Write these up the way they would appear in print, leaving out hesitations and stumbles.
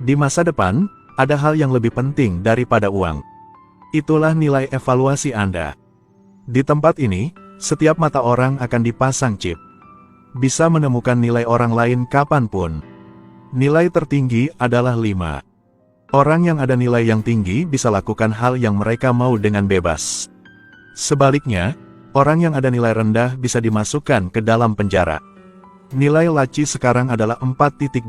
Di masa depan, ada hal yang lebih penting daripada uang. Itulah nilai evaluasi Anda. Di tempat ini, setiap mata orang akan dipasang chip. Bisa menemukan nilai orang lain kapanpun. Nilai tertinggi adalah 5. Orang yang ada nilai yang tinggi bisa lakukan hal yang mereka mau dengan bebas. Sebaliknya, orang yang ada nilai rendah bisa dimasukkan ke dalam penjara. Nilai Laci sekarang adalah 4.2.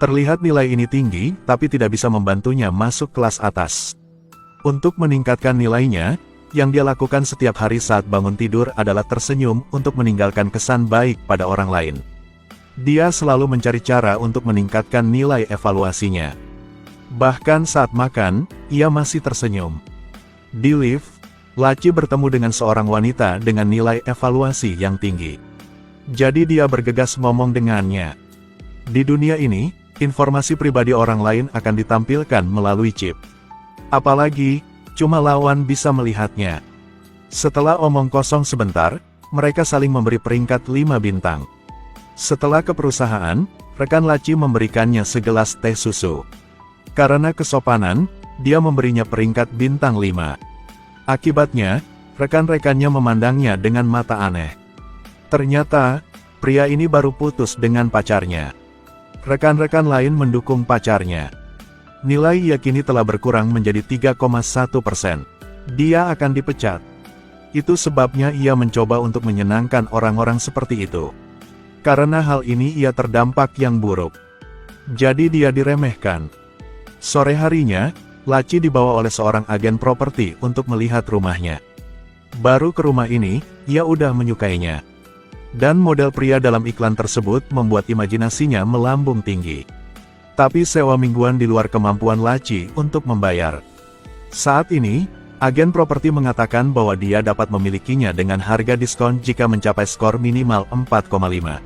Terlihat nilai ini tinggi, tapi tidak bisa membantunya masuk kelas atas. Untuk meningkatkan nilainya, yang dia lakukan setiap hari saat bangun tidur adalah tersenyum untuk meninggalkan kesan baik pada orang lain. Dia selalu mencari cara untuk meningkatkan nilai evaluasinya. Bahkan saat makan, ia masih tersenyum. Di lift, Laci bertemu dengan seorang wanita dengan nilai evaluasi yang tinggi. Jadi dia bergegas ngomong dengannya. Di dunia ini, informasi pribadi orang lain akan ditampilkan melalui chip. Apalagi, cuma lawan bisa melihatnya. Setelah omong kosong sebentar, mereka saling memberi peringkat 5 bintang. Setelah ke perusahaan, rekan Laci memberikannya segelas teh susu. Karena kesopanan, dia memberinya peringkat bintang 5. Akibatnya, rekan-rekannya memandangnya dengan mata aneh. Ternyata, pria ini baru putus dengan pacarnya. Rekan-rekan lain mendukung pacarnya. Nilai ia kini telah berkurang menjadi 3,1%. Dia akan dipecat. Itu sebabnya ia mencoba untuk menyenangkan orang-orang seperti itu. Karena hal ini ia terdampak yang buruk. Jadi dia diremehkan. Sore harinya, Laci dibawa oleh seorang agen properti untuk melihat rumahnya. Baru ke rumah ini, ia udah menyukainya. Dan model pria dalam iklan tersebut membuat imajinasinya melambung tinggi. Tapi sewa mingguan di luar kemampuan Laci untuk membayar. Saat ini, agen properti mengatakan bahwa dia dapat memilikinya dengan harga diskon jika mencapai skor minimal 4,5.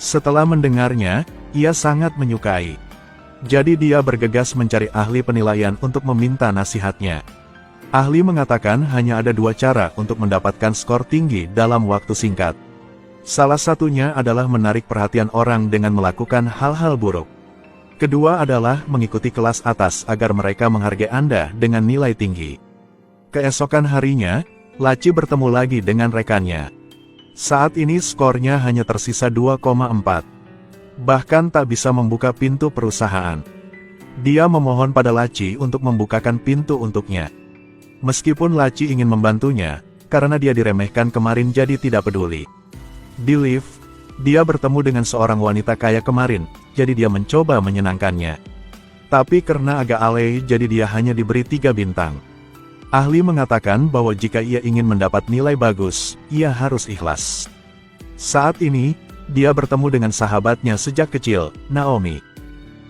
Setelah mendengarnya, ia sangat menyukai. Jadi dia bergegas mencari ahli penilaian untuk meminta nasihatnya. Ahli mengatakan hanya ada 2 cara untuk mendapatkan skor tinggi dalam waktu singkat. Salah satunya adalah menarik perhatian orang dengan melakukan hal-hal buruk. Kedua adalah mengikuti kelas atas agar mereka menghargai Anda dengan nilai tinggi. Keesokan harinya, Laci bertemu lagi dengan rekannya. Saat ini skornya hanya tersisa 2,4. Bahkan tak bisa membuka pintu perusahaan. Dia memohon pada Laci untuk membukakan pintu untuknya. Meskipun Laci ingin membantunya, karena dia diremehkan kemarin jadi tidak peduli. Di lift, dia bertemu dengan seorang wanita kaya kemarin, jadi dia mencoba menyenangkannya. Tapi karena agak alay jadi dia hanya diberi 3 bintang. Ahli mengatakan bahwa jika ia ingin mendapat nilai bagus, ia harus ikhlas. Saat ini, dia bertemu dengan sahabatnya sejak kecil, Naomi.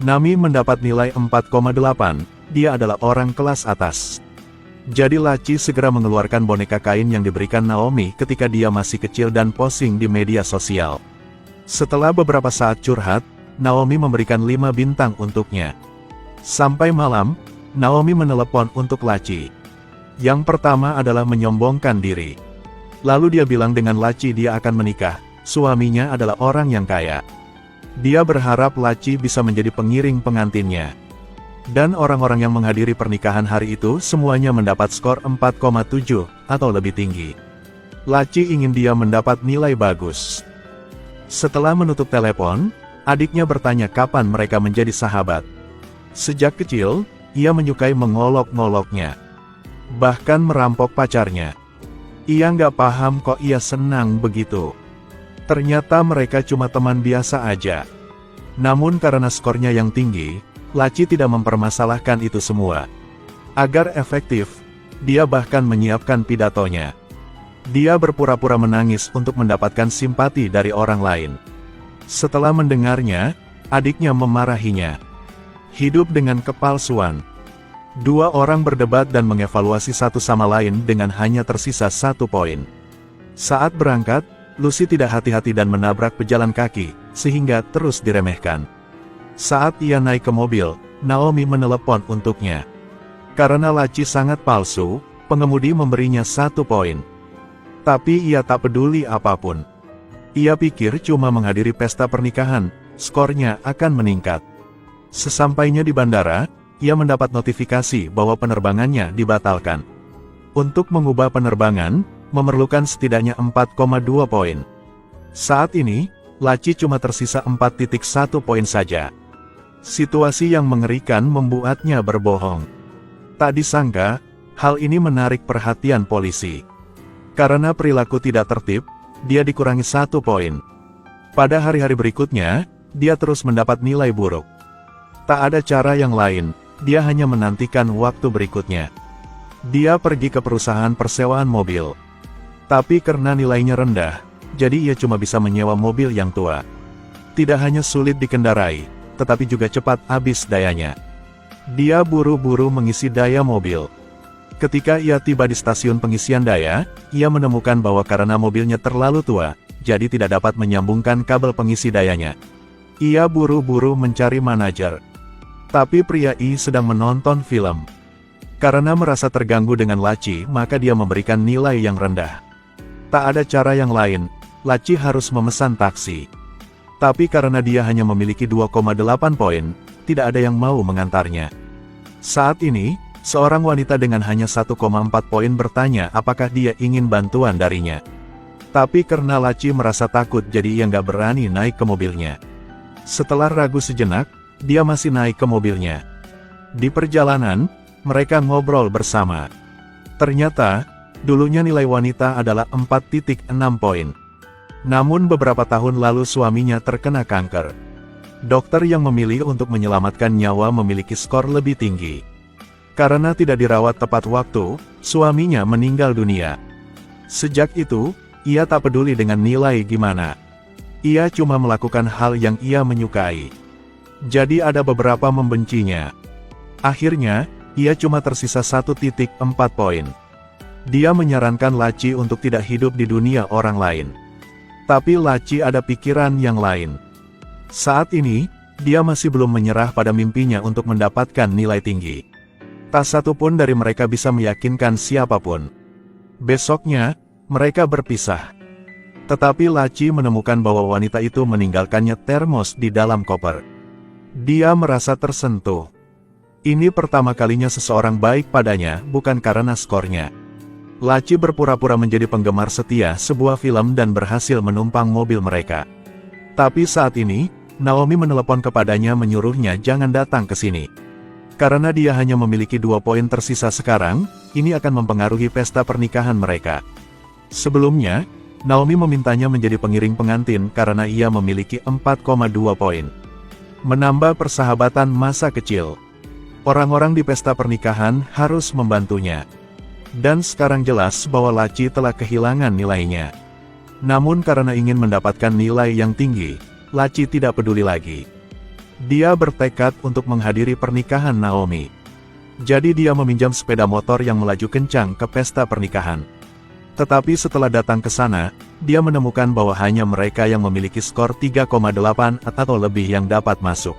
Nami mendapat nilai 4,8, dia adalah orang kelas atas. Jadi Laci segera mengeluarkan boneka kain yang diberikan Naomi ketika dia masih kecil dan posting di media sosial. Setelah beberapa saat curhat, Naomi memberikan 5 bintang untuknya. Sampai malam, Naomi menelepon untuk Laci. Yang pertama adalah menyombongkan diri. Lalu dia bilang dengan Laci dia akan menikah, suaminya adalah orang yang kaya. Dia berharap Laci bisa menjadi pengiring pengantinnya. Dan orang-orang yang menghadiri pernikahan hari itu semuanya mendapat skor 4,7 atau lebih tinggi. Laci ingin dia mendapat nilai bagus. Setelah menutup telepon, adiknya bertanya kapan mereka menjadi sahabat. Sejak kecil, ia menyukai mengolok-ngoloknya. Bahkan merampok pacarnya. Ia nggak paham kok ia senang begitu. Ternyata mereka cuma teman biasa aja. Namun karena skornya yang tinggi, Laci tidak mempermasalahkan itu semua. Agar efektif, dia bahkan menyiapkan pidatonya. Dia berpura-pura menangis untuk mendapatkan simpati dari orang lain. Setelah mendengarnya, adiknya memarahinya. Hidup dengan kepalsuan. 2 orang berdebat dan mengevaluasi satu sama lain dengan hanya tersisa 1 poin. Saat berangkat, Lucy tidak hati-hati dan menabrak pejalan kaki, sehingga terus diremehkan. Saat ia naik ke mobil, Naomi menelepon untuknya. Karena Laci sangat palsu, pengemudi memberinya 1 poin. Tapi ia tak peduli apapun. Ia pikir cuma menghadiri pesta pernikahan, skornya akan meningkat. Sesampainya di bandara, ia mendapat notifikasi bahwa penerbangannya dibatalkan. Untuk mengubah penerbangan, memerlukan setidaknya 4,2 poin. Saat ini, Laci cuma tersisa 4,1 poin saja. Situasi yang mengerikan membuatnya berbohong. Tak disangka, hal ini menarik perhatian polisi. Karena perilaku tidak tertib, dia dikurangi 1 poin. Pada hari-hari berikutnya, dia terus mendapat nilai buruk. Tak ada cara yang lain, dia hanya menantikan waktu berikutnya. Dia pergi ke perusahaan persewaan mobil. Tapi karena nilainya rendah, jadi ia cuma bisa menyewa mobil yang tua. Tidak hanya sulit dikendarai, tetapi juga cepat habis dayanya. Dia buru-buru mengisi daya mobil. Ketika ia tiba di stasiun pengisian daya, ia menemukan bahwa karena mobilnya terlalu tua, jadi tidak dapat menyambungkan kabel pengisi dayanya. Ia buru-buru mencari manajer. Tapi pria I sedang menonton film. Karena merasa terganggu dengan Laci, maka dia memberikan nilai yang rendah. Tak ada cara yang lain, Laci harus memesan taksi. Tapi karena dia hanya memiliki 2,8 poin, tidak ada yang mau mengantarnya. Saat ini, seorang wanita dengan hanya 1,4 poin bertanya apakah dia ingin bantuan darinya. Tapi karena Laci merasa takut jadi ia nggak berani naik ke mobilnya. Setelah ragu sejenak, dia masih naik ke mobilnya. Di perjalanan, mereka ngobrol bersama. Ternyata, dulunya nilai wanita adalah 4,6 poin. Namun beberapa tahun lalu suaminya terkena kanker. Dokter yang memilih untuk menyelamatkan nyawa memiliki skor lebih tinggi. Karena tidak dirawat tepat waktu, suaminya meninggal dunia. Sejak itu, ia tak peduli dengan nilai gimana. Ia cuma melakukan hal yang ia menyukai. Jadi ada beberapa membencinya. Akhirnya, ia cuma tersisa 1,4 poin. Dia menyarankan Laci untuk tidak hidup di dunia orang lain. Tapi Laci ada pikiran yang lain. Saat ini, dia masih belum menyerah pada mimpinya untuk mendapatkan nilai tinggi. Tak satu pun dari mereka bisa meyakinkan siapapun. Besoknya, mereka berpisah. Tetapi Laci menemukan bahwa wanita itu meninggalkannya termos di dalam koper. Dia merasa tersentuh. Ini pertama kalinya seseorang baik padanya, bukan karena skornya. Laci berpura-pura menjadi penggemar setia sebuah film dan berhasil menumpang mobil mereka. Tapi saat ini, Naomi menelepon kepadanya menyuruhnya jangan datang ke sini. Karena dia hanya memiliki 2 poin tersisa sekarang, ini akan mempengaruhi pesta pernikahan mereka. Sebelumnya, Naomi memintanya menjadi pengiring pengantin karena ia memiliki 4,2 poin. Menambah persahabatan masa kecil. Orang-orang di pesta pernikahan harus membantunya. Dan sekarang jelas bahwa Laci telah kehilangan nilainya. Namun karena ingin mendapatkan nilai yang tinggi, Laci tidak peduli lagi. Dia bertekad untuk menghadiri pernikahan Naomi. Jadi dia meminjam sepeda motor yang melaju kencang ke pesta pernikahan. Tetapi setelah datang ke sana, dia menemukan bahwa hanya mereka yang memiliki skor 3,8 atau lebih yang dapat masuk.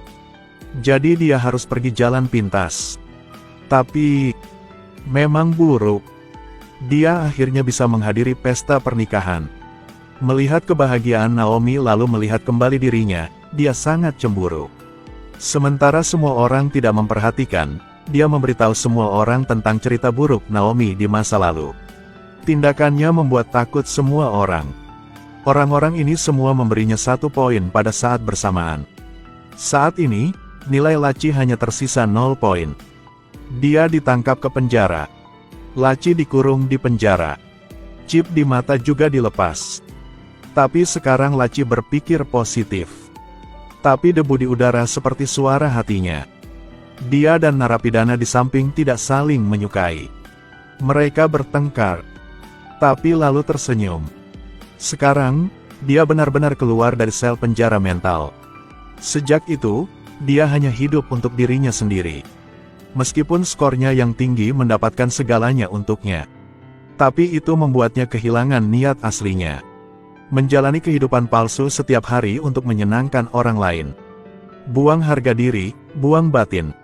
Jadi dia harus pergi jalan pintas. Tapi memang buruk. Dia akhirnya bisa menghadiri pesta pernikahan. Melihat kebahagiaan Naomi lalu melihat kembali dirinya, dia sangat cemburu. Sementara semua orang tidak memperhatikan, dia memberitahu semua orang tentang cerita buruk Naomi di masa lalu. Tindakannya membuat takut semua orang. Orang-orang ini semua memberinya 1 poin pada saat bersamaan. Saat ini, nilai Laci hanya tersisa 0 poin. Dia ditangkap ke penjara. Laci dikurung di penjara. Chip di mata juga dilepas. Tapi sekarang Laci berpikir positif. Tapi debu di udara seperti suara hatinya. Dia dan narapidana di samping tidak saling menyukai. Mereka bertengkar. Tapi lalu tersenyum. Sekarang, dia benar-benar keluar dari sel penjara mental. Sejak itu, dia hanya hidup untuk dirinya sendiri. Meskipun skornya yang tinggi mendapatkan segalanya untuknya. Tapi itu membuatnya kehilangan niat aslinya. Menjalani kehidupan palsu setiap hari untuk menyenangkan orang lain. Buang harga diri, buang batin.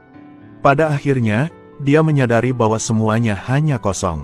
Pada akhirnya, dia menyadari bahwa semuanya hanya kosong.